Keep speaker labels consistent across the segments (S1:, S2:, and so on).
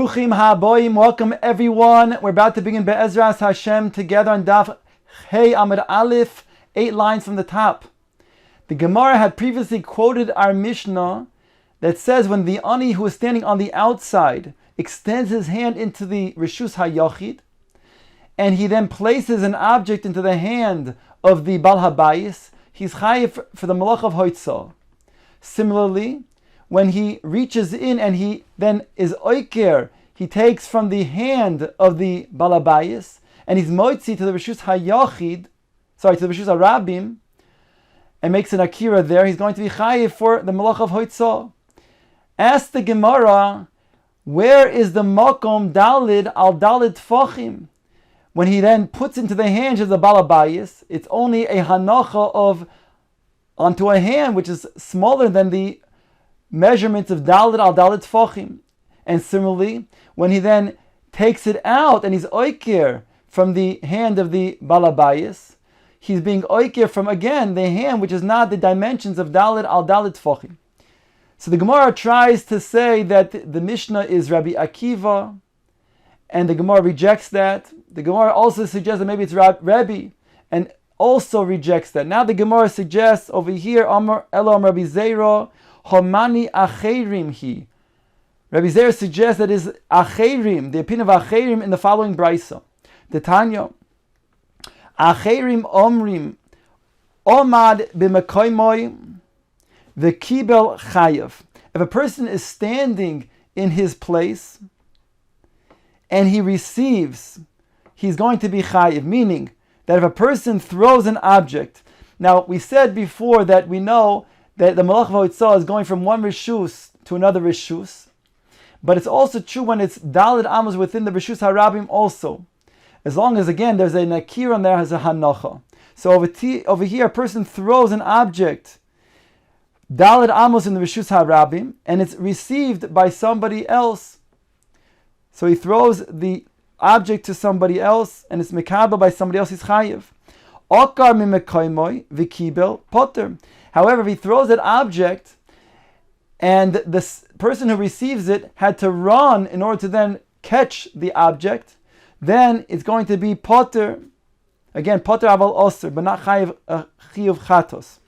S1: Bruchim ha'aboyim, welcome everyone. We're about to begin Be'ezras Hashem together on Daf Hey Amud Aleph, 8 lines from the top. The Gemara had previously quoted our Mishnah that says when the ani who is standing on the outside extends his hand into the Rishus HaYachid, and he then places an object into the hand of the Bal HaBayis, he's chayiv for the Malach of Hoitzah. Similarly, when he reaches in and he then is oiker, he takes from the hand of the balabayis and he's moitzi to the Rishus HaYachid, to the Rishus HaRabim, and makes an akira there, he's going to be chayiv for the malach of hoitzah. Ask the Gemara, where is the makom dalid al dalid tfachim? When he then puts into the hands of the balabayis, it's only a hanacha of onto a hand which is smaller than the measurements of dalid al dalid tfachim. And similarly, when he then takes it out and he's oiker from the hand of the balabayis, he's being oiker from, again, the hand which is not the dimensions of dalid al dalid tfachim. So the Gemara tries to say that the Mishnah is Rabbi Akiva, and the Gemara rejects that. The Gemara also suggests that maybe it's Rabbi, and also rejects that. Now the Gemara suggests over here, Amar Elam Rabbi Zera, Homani Acherim hi. Rabbi Zera suggests that is Acherim, the opinion of Acherim in the following brisa. The Tanya, Acherim Omrim, Omad b'mekoymoi v'kibel chayav. If a person is standing in his place and he receives, he's going to be chayav, meaning that if a person throws an object. Now, we said before that we know that the Malach V'Hoitzah is going from one Rishus to another Rishus. But it's also true when it's Daled Amos within the Rishus HaRabim also. As long as, again, there's a Nakir and there has a Hanacha. So over here, a person throws an object, Daled Amos in the Rishus HaRabim, and it's received by somebody else. So he throws the object to somebody else, and it's Mekabel by somebody else, he's Chayiv. Okar mimekoymoi v'kibel potter. However, if he throws that object and the person who receives it had to run in order to then catch the object, then it's going to be potter. Again, potter aval osir, but not chiyuv chatos.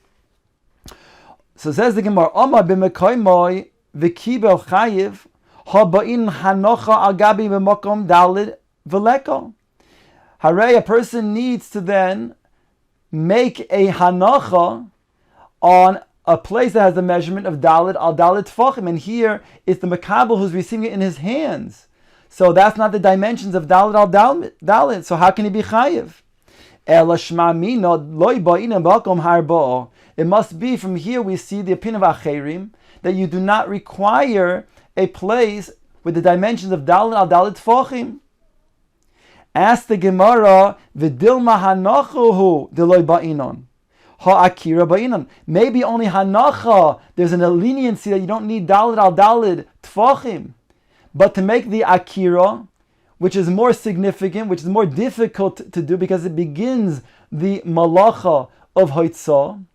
S1: So says the Gemara, Omar b'mekoymoi v'kibel chayiv haba'in hanocha al gabi b'mokom dalid v'leko. Hooray, a person needs to then make a hanacha on a place that has the measurement of dalid al dalid tfachim, and here it's the makabel who's receiving it in his hands. So that's not the dimensions of dalid al dalid. So how can he be chayiv? It must be from here we see the opinion of Acherim that you do not require a place with the dimensions of dalid al dalid tfachim. Ask the Gemara, v'dilma hanachuhu deloy ba'inon. Ha'akira ba'inon. Maybe only hanacha, there's an leniency that you don't need dalid al dalid tfachim. But to make the akira, which is more significant, which is more difficult to do because it begins the malacha of hoitzah,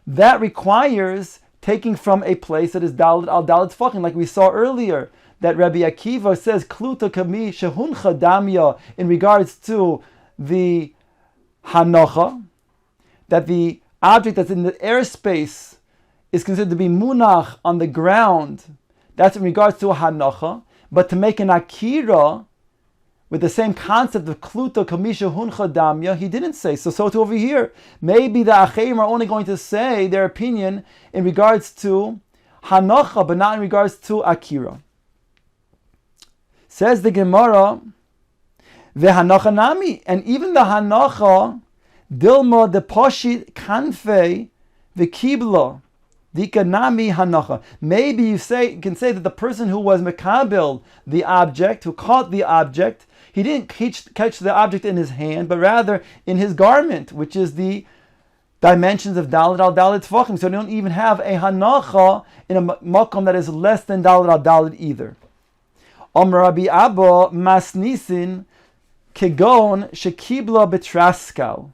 S1: that requires taking from a place that is dalid al dalid tfachim, like we saw earlier. That Rabbi Akiva says, Kluta kami shehuncha damya, in regards to the hanacha, that the object that's in the airspace is considered to be munach on the ground. That's in regards to a hanacha. But to make an akira with the same concept of Kluta kami shehuncha damya, he didn't say. So too over here. Maybe the Acheim are only going to say their opinion in regards to hanacha, but not in regards to akira. Says the Gemara, v'hanacha nami, and even the hanacha, dilma de poshit kanfe v'kibla, dika nami hanacha. Maybe you can say that the person who was mekabel the object, who caught the object, he didn't catch the object in his hand, but rather in his garment, which is the dimensions of dalid al dalid tfachim. So they don't even have a hanacha in a makom that is less than dalid al dalid either. Rabbi Abba masnisin kegon shekibla betraskal.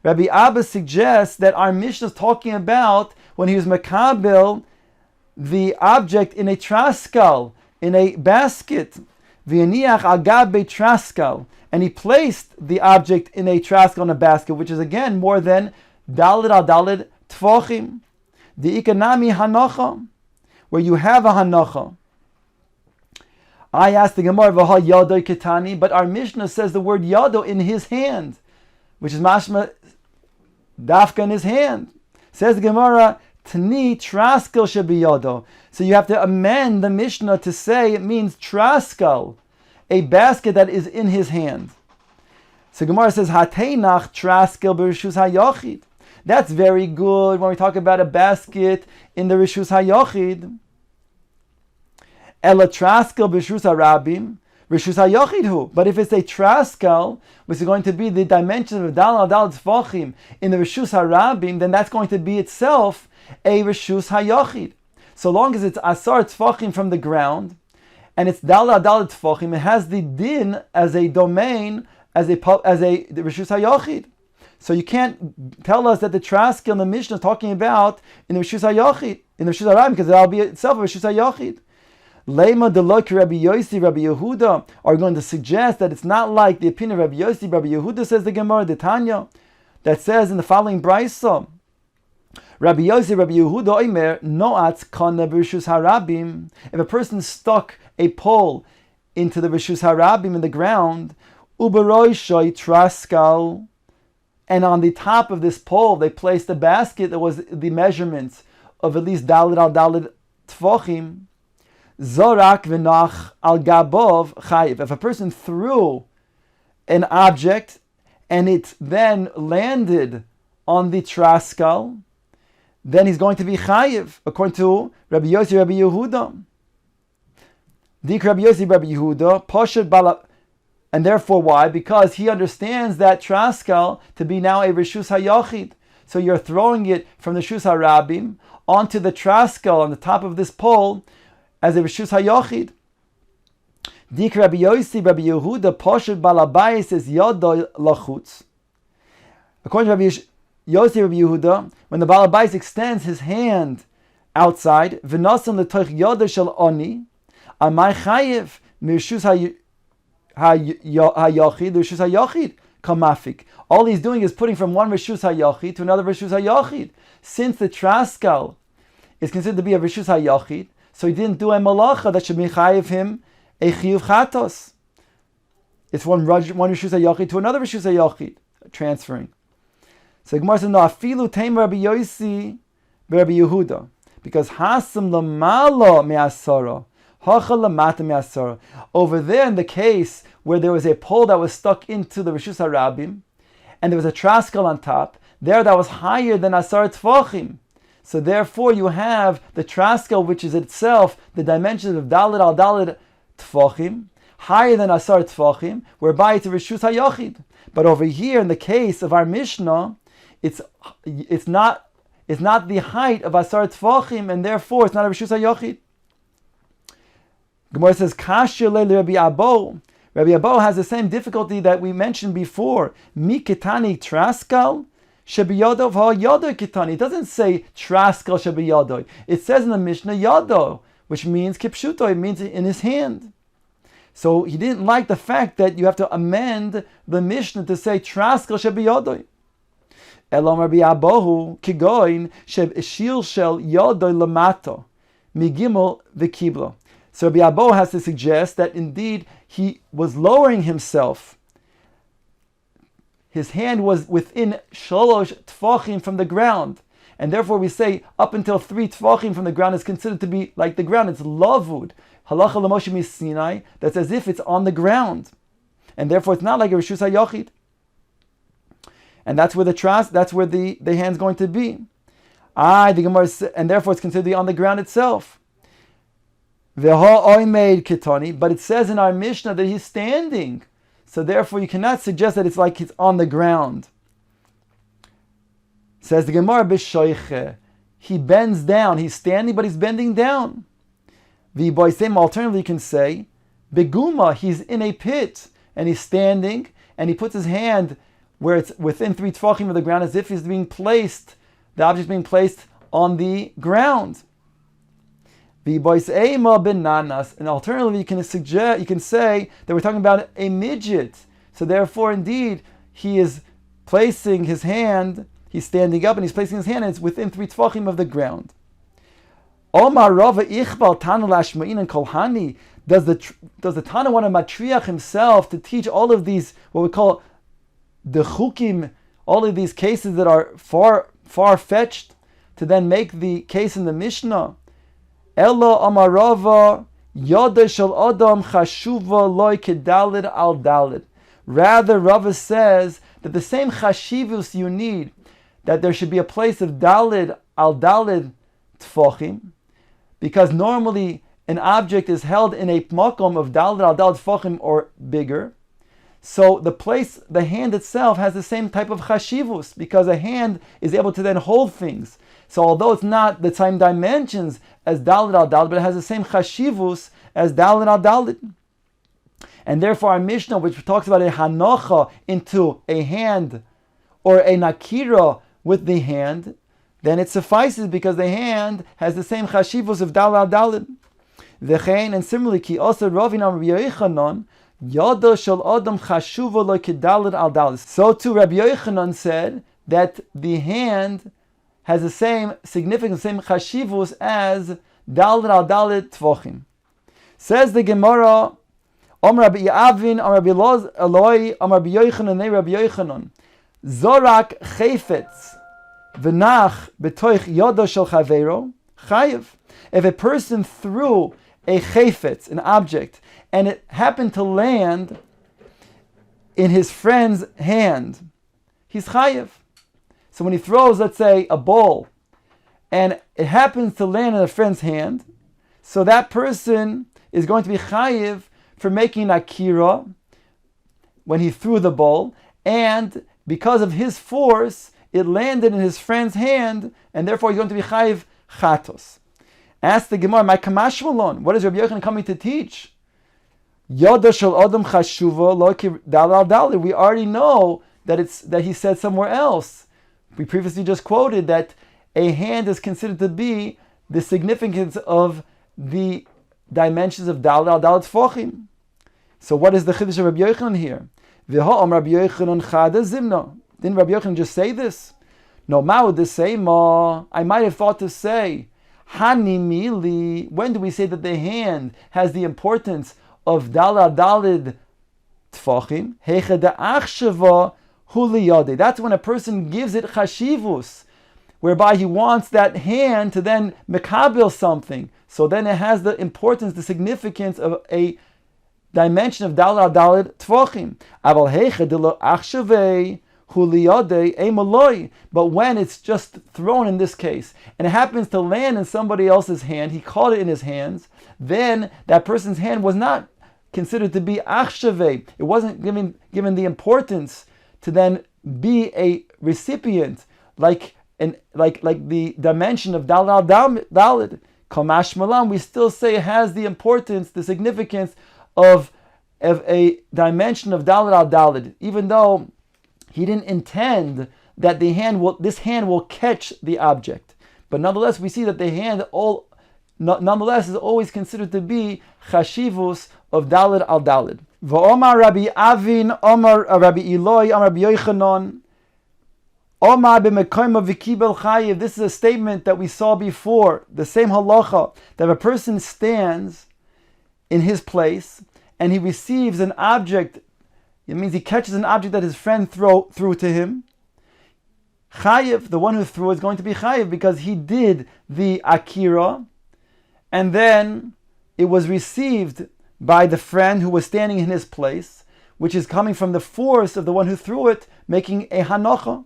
S1: Rabbi Abba suggests that our Mishnah is talking about when he was makabel the object in a traskal, in a basket. V'yaniach al gabe traskal, and he placed the object in a traskal, in a basket, which is again more than dalid al dalid tfochim. The ikanami hanocha, where you have a hanocha. I asked the Gemara, V'ha yado ketani, but our Mishnah says the word yado in his hand, which is mashma dafka in his hand. Says the Gemara, Tani traskal shebiyado. So you have to amend the Mishnah to say it means traskal, a basket that is in his hand. So Gemara says, Hateinach traskal b'rishus hayachid. That's very good when we talk about a basket in the rishus hayachid. Ela traskal b'rishus harabim, rishus hayachid hu. But if it's a traskal, which is going to be the dimension of dal tfachim in the rishus harabim, then that's going to be itself a rishus hayachid. So long as it's asar tfachim from the ground, and it's dal tfachim, it has the din as a domain, as a rishus hayachid. So you can't tell us that the traskal in the Mishnah is talking about in the rishus hayachid, in the rishus harabim, because that'll be itself a rishus hayachid. Lema deloki Rabbi Yosi, Rabbi Yehuda are going to suggest that it's not like the opinion of Rabbi Yosi, Rabbi Yehuda, says the Gemara, the Tanya, that says in the following brayso, Rabbi Yosi, Rabbi Yehuda, Omer, noatz kana b'rishus harabim. If a person stuck a pole into the rishus harabim in the ground, uberoishoi traskal, and on the top of this pole they placed a basket that was the measurements of at least dalid al dalid tfochim, zorak v'nach al gabov chayiv. If a person threw an object and it then landed on the traskal, then he's going to be chayiv, according to Rabbi Yosi, Rabbi Yehuda. Dik Rabbi Yosi, Rabbi Yehuda, poshet bala. And therefore, why? Because he understands that traskal to be now a rishus hayachid. So you're throwing it from the rishus harabim onto the traskal on the top of this pole as a rishus hayachid. Dik Rabbi Yosi, Rabbi Yehuda, poshet balabayis is yodoi lachutz. According to Rabbi Yosi, Rabbi Yehuda, when the balabais extends his hand outside, v'nasan l'toich yodoi shel oni, amay chayiv mirshus hayachid, rishus hayachid kamafik. All he's doing is putting from one rishus hayachid to another rishus hayachid. Since the traskal is considered to be a rishus hayachid, so he didn't do a malacha that should be chayiv him a chiyuv chatos. It's one rishus hayachid to another rishus hayachid, transferring. So Gemara says, no, afilu teim Rabbi Yosi Rabbi Yehuda, because hasam lamala me'asara, hacha lamata me'asara. Over there in the case where there was a pole that was stuck into the rishus harabim, and there was a traskal on top, there that was higher than asar tfachim. So therefore you have the traskal, which is itself the dimensions of dalid al dalid tfachim, higher than asar tfachim, whereby it's a rishus hayachid. But over here in the case of our Mishnah, it's not the height of asar tfachim, and therefore it's not a rishus hayachid. Gemara says, Kashya le Rabbi Abo. Rabbi Abo has the same difficulty that we mentioned before. Mi ketani traskal shebiyodov ha yodoi ketani. It doesn't say traskal shebiyodoi. It says in the Mishnah yodo, which means kipshuto. It means in his hand. So he didn't like the fact that you have to amend the Mishnah to say traskal shebiyodoi. Elom Rabbi Abohu kigoin shel shel yodoi lamato migimel v'kiblo. So Rabbi Abo has to suggest that indeed he was lowering himself. His hand was within shalosh tfachim from the ground. And therefore we say up until 3 tfachim from the ground is considered to be like the ground. It's lavud. Halacha l'Moshe Sinai. That's as if it's on the ground. And therefore it's not like a rishus hayachid. And that's where the hand's going to be. The Gemara, and therefore it's considered to be on the ground itself. But it says in our Mishnah that he's standing. So therefore you cannot suggest that it's like it's on the ground. Says the Gemara, B'shoiche. He bends down. He's standing, but he's bending down. Alternatively, you can say, Beguma, he's in a pit, and he's standing, and he puts his hand where it's within 3 tefachim of the ground, as if the object's being placed on the ground. V'bois ema benanas. And alternatively, you can say that we're talking about a midget. So therefore, indeed, he is placing his hand, he's standing up and he's placing his hand, and it's within 3 tefachim of the ground. Omar Rava Ichbal Tana Lashma'in and Kolhani. Does the Tana want to matriach himself to teach all of these, what we call the chukim, all of these cases that are far-fetched, to then make the case in the Mishnah? Elo Amar Rava Yoda Shel Adam Chashuva Loi Kedalid Al Dalid. Rather, Rava says that the same chashivus you need, that there should be a place of Dalid Al Dalid Tfachim, because normally an object is held in a makom of Dalid Al Dalid Tfachim or bigger. So the hand itself has the same type of chashivus, because a hand is able to then hold things. So although it's not the same dimensions as Dalid Al Dalid, but it has the same chashivus as Dalid Al Dalid. And therefore our Mishnah, which talks about a hanocha into a hand or a nakira with the hand, then it suffices because the hand has the same chashivus of Dalid Al Dalid. V'chein, and similarly, ki also Ravina Rabbi Yochanan, Yada shel Adam chashuva lo kedalid al dalid. So too Rabbi Yochanan said that the hand has the same significance, same chashivus as dalid al dalid tvochim. Says the Gemara, Om Rabbi Avin, Om Rabbi Eloi, Om Rabbi Yochanan, Ne Rabbi Yochanan, Zorak chayfetz v'nach betoich yada shel chaveiro chayev. If a person threw a chayfetz, an object, and it happened to land in his friend's hand, he's chayev. So when he throws, let's say, a ball, and it happens to land in a friend's hand, so that person is going to be chayev for making akira when he threw the ball, and because of his force, it landed in his friend's hand, and therefore he's going to be chayev chatos. Ask the Gemara, my kamashmalon, what is Rabbi Yochanan coming to teach? Yada shel adam chashuva lo ki dalal dalid. We already know that he said somewhere else. We previously just quoted that a hand is considered to be the significance of the dimensions of dalal dalid tfochim. So what is the chiddush of Rabbi Yochanan here? V'ha'am Rabbi Yochanan chada zimna. Didn't Rabbi Yochanan just say this? No, ma would say ma. I might have thought to say Hani mili. When do we say that the hand has the importance of dalad dalid tfachim? Hecha da'achshava hu liyadeh. That's when a person gives it chashivus, whereby he wants that hand to then mekabil something. So then it has the importance, the significance of a dimension of dalad dalid tfachim. Aval hecha de achshavei. But when it's just thrown in this case, and it happens to land in somebody else's hand, he caught it in his hands, then that person's hand was not considered to be achshaveh. It wasn't given the importance to then be a recipient, like the dimension of dalal dalid. Kamash malam, we still say it has the importance, the significance of a dimension of dalal dalid, even though he didn't intend that this hand will catch the object. But nonetheless, we see that the hand nonetheless is always considered to be chashivus of dalid al dalid. V'omar Rabbi Avin, Omar Rabbi Eloi, Omar Rabbi Yochanan, Omar b'mekayma v'kibel chayiv. This is a statement that we saw before, the same halacha, that if a person stands in his place and he receives an object, it means he catches an object that his friend threw to him. Chayiv, the one who threw, is going to be chayiv because he did the akira, and then it was received by the friend who was standing in his place, which is coming from the force of the one who threw it, making a hanocha.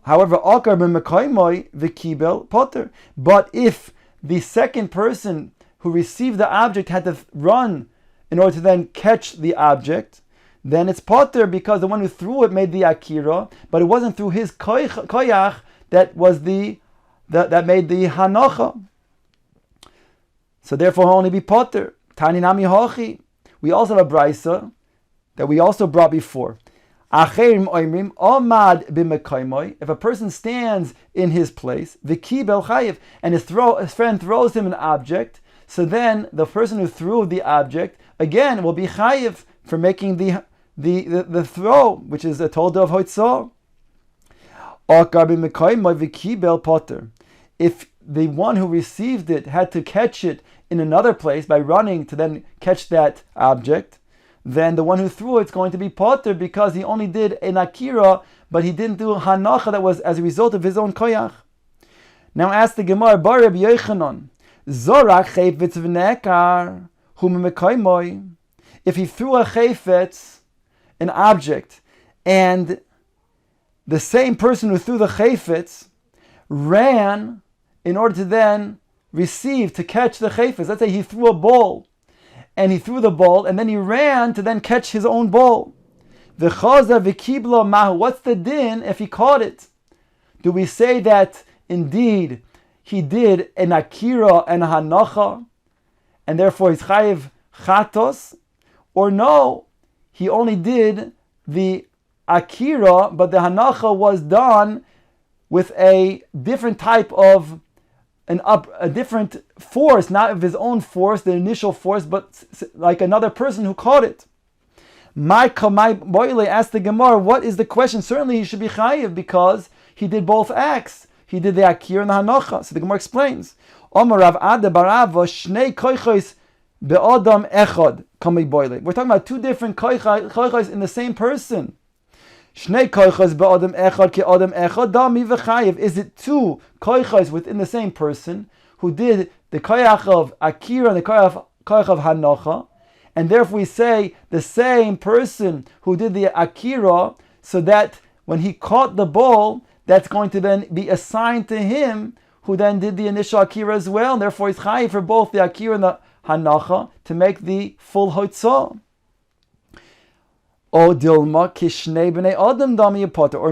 S1: However, akar b'mekaymoy v'kibel potter. But if the second person who received the object had to run in order to then catch the object, then it's potter because the one who threw it made the akira, but it wasn't through his koyach that made the hanocha. So therefore, he'll only be potter. Tani nami hochi. We also have a brisa that we also brought before. Acherim oimrim omad b'mekaymoi. If a person stands in his place, v'kibel chayiv, and his friend throws him an object, so then the person who threw the object again will be chayiv for making the throw, which is a tolda of hoitzah. If the one who received it had to catch it in another place by running to then catch that object, then the one who threw it's going to be potter because he only did an akira, but he didn't do hanacha that was as a result of his own koyach. Now ask the Gemara, Bar Rabbi Yochanan, Zorak chayfetz v'nekar hu memekoymoi. If he threw a chayfetz, an object, and the same person who threw the chayfetz ran in order to then receive, to catch the chayfetz. Let's say he threw a ball, and he threw the ball, and then he ran to then catch his own ball. V'chaza v'kiblo mahu. What's the din if he caught it? Do we say that indeed he did an akira and a hanacha, and therefore he's chayiv chatos? Or no, he only did the akira, but the hanacha was done with a different type of a different force, not of his own force, the initial force, but like another person who caught it. My boile asked the Gemara, what is the question? Certainly he should be chayiv because he did both acts. He did the akira and the hanacha. So the Gemara explains, Omar Rav Ada Barava Shnei Koichos Be'odam Echad Kamei Boile. We're talking about two different koichos in the same person. Shnei koichos be'odam echad ki odam echad dami v'chayiv. Is it two koichos within the same person who did the koyach of akira and the koyach of hanacha, and therefore we say the same person who did the akira, so that when he caught the ball, that's going to then be assigned to him who then did the initial akira as well, and therefore he's chayiv for both the akira and the hanacha to make the full hoitzah. Or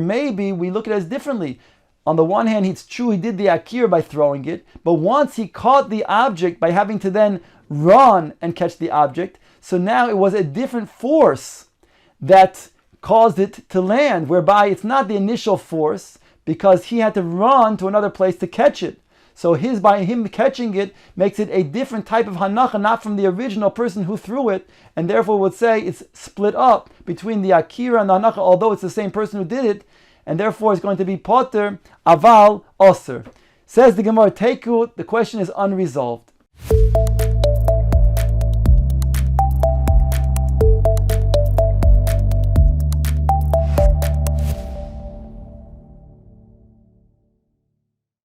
S1: maybe we look at it as differently. On the one hand, it's true he did the akir by throwing it, but once he caught the object by having to then run and catch the object, so now it was a different force that caused it to land, whereby it's not the initial force because he had to run to another place to catch it. So by him catching it makes it a different type of hanacha, not from the original person who threw it, and therefore would say it's split up between the akira and the hanacha, although it's the same person who did it, and therefore it's going to be potter, aval, osir. Says the Gemara, Teiku, the question is unresolved.